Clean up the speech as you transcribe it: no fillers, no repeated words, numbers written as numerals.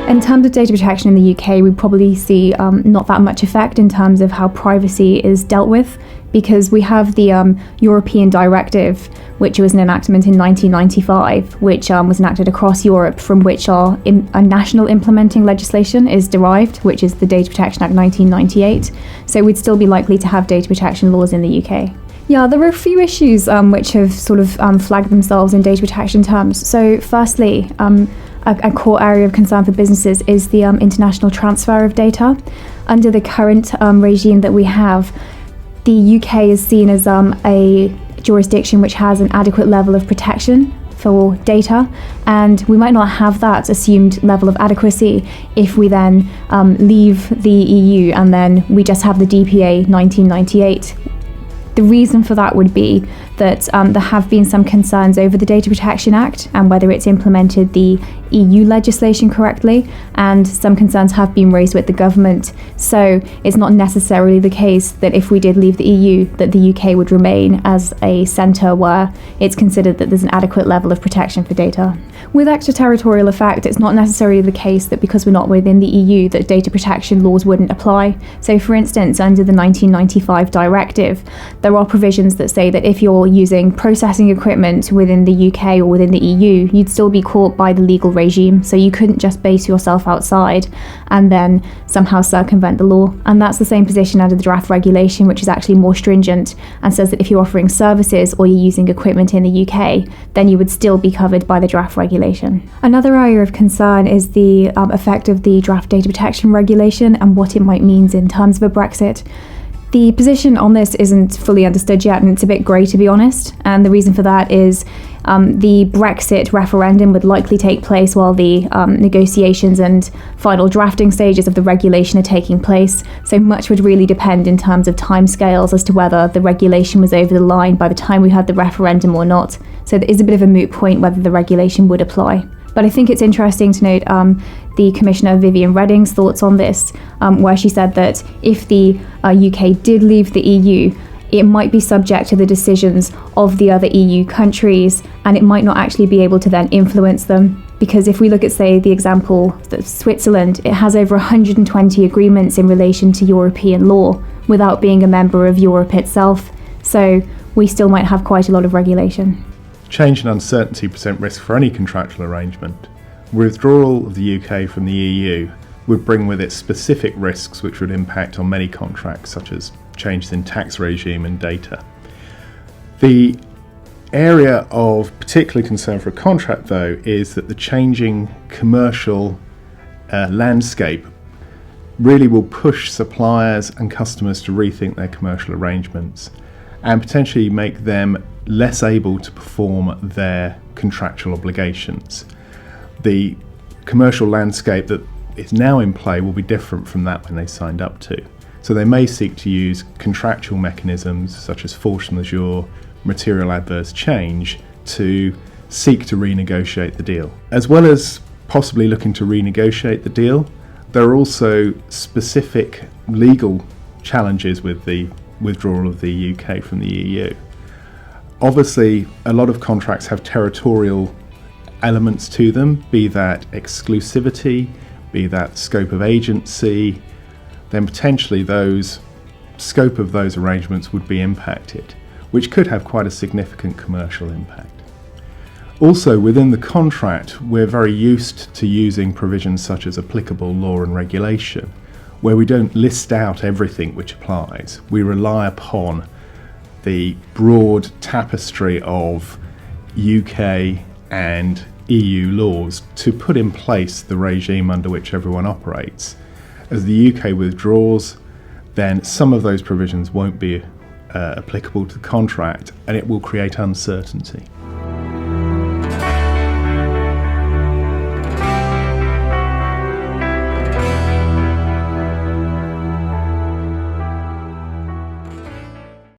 In terms of data protection in the UK, we probably see not that much effect in terms of how privacy is dealt with, because we have the European Directive, which was an enactment in 1995, which was enacted across Europe, from which our national implementing legislation is derived, which is the Data Protection Act 1998. So we'd still be likely to have data protection laws in the UK. Yeah, there are a few issues which have sort of flagged themselves in data protection terms. So firstly, a core area of concern for businesses is the international transfer of data. Under the current regime that we have, the UK is seen as a jurisdiction which has an adequate level of protection for data, and we might not have that assumed level of adequacy if we then leave the EU and then we just have the DPA 1998. The reason for that would be that there have been some concerns over the Data Protection Act and whether it's implemented the EU legislation correctly, and some concerns have been raised with the government. So it's not necessarily the case that if we did leave the EU that the UK would remain as a centre where it's considered that there's an adequate level of protection for data. With extraterritorial effect, it's not necessarily the case that because we're not within the EU that data protection laws wouldn't apply. So for instance, under the 1995 directive, there are provisions that say that if you're using processing equipment within the UK or within the EU, you'd still be caught by the legal regime. So you couldn't just base yourself outside and then somehow circumvent the law. And that's the same position under the draft regulation, which is actually more stringent and says that if you're offering services or you're using equipment in the UK, then you would still be covered by the draft regulation. Another area of concern is the effect of the draft data protection regulation and what it might mean in terms of a Brexit. The position on this isn't fully understood yet, and it's a bit grey, to be honest. And the reason for that is the Brexit referendum would likely take place while the negotiations and final drafting stages of the regulation are taking place. So much would really depend in terms of timescales as to whether the regulation was over the line by the time we had the referendum or not. So there is a bit of a moot point whether the regulation would apply. But I think it's interesting to note the Commissioner Viviane Reding's thoughts on this, where she said that if the UK did leave the EU, it might be subject to the decisions of the other EU countries, and it might not actually be able to then influence them. Because if we look at, say, the example of Switzerland, it has over 120 agreements in relation to European law without being a member of Europe itself. So we still might have quite a lot of regulation. Change and uncertainty present risk for any contractual arrangement. Withdrawal of the UK from the EU would bring with it specific risks which would impact on many contracts, such as changes in tax regime and data. The area of particular concern for a contract, though, is that the changing commercial landscape really will push suppliers and customers to rethink their commercial arrangements and potentially make them less able to perform their contractual obligations. The commercial landscape that is now in play will be different from that when they signed up to. So they may seek to use contractual mechanisms such as force majeure, material adverse change to seek to renegotiate the deal. As well as possibly looking to renegotiate the deal, there are also specific legal challenges with the withdrawal of the UK from the EU. Obviously, a lot of contracts have territorial elements to them, be that exclusivity, be that scope of agency, then potentially those scope of those arrangements would be impacted, which could have quite a significant commercial impact. Also, within the contract, we're very used to using provisions such as applicable law and regulation, where we don't list out everything which applies. We rely upon the broad tapestry of UK and EU laws to put in place the regime under which everyone operates. As the UK withdraws, then some of those provisions won't be applicable to the contract, and it will create uncertainty.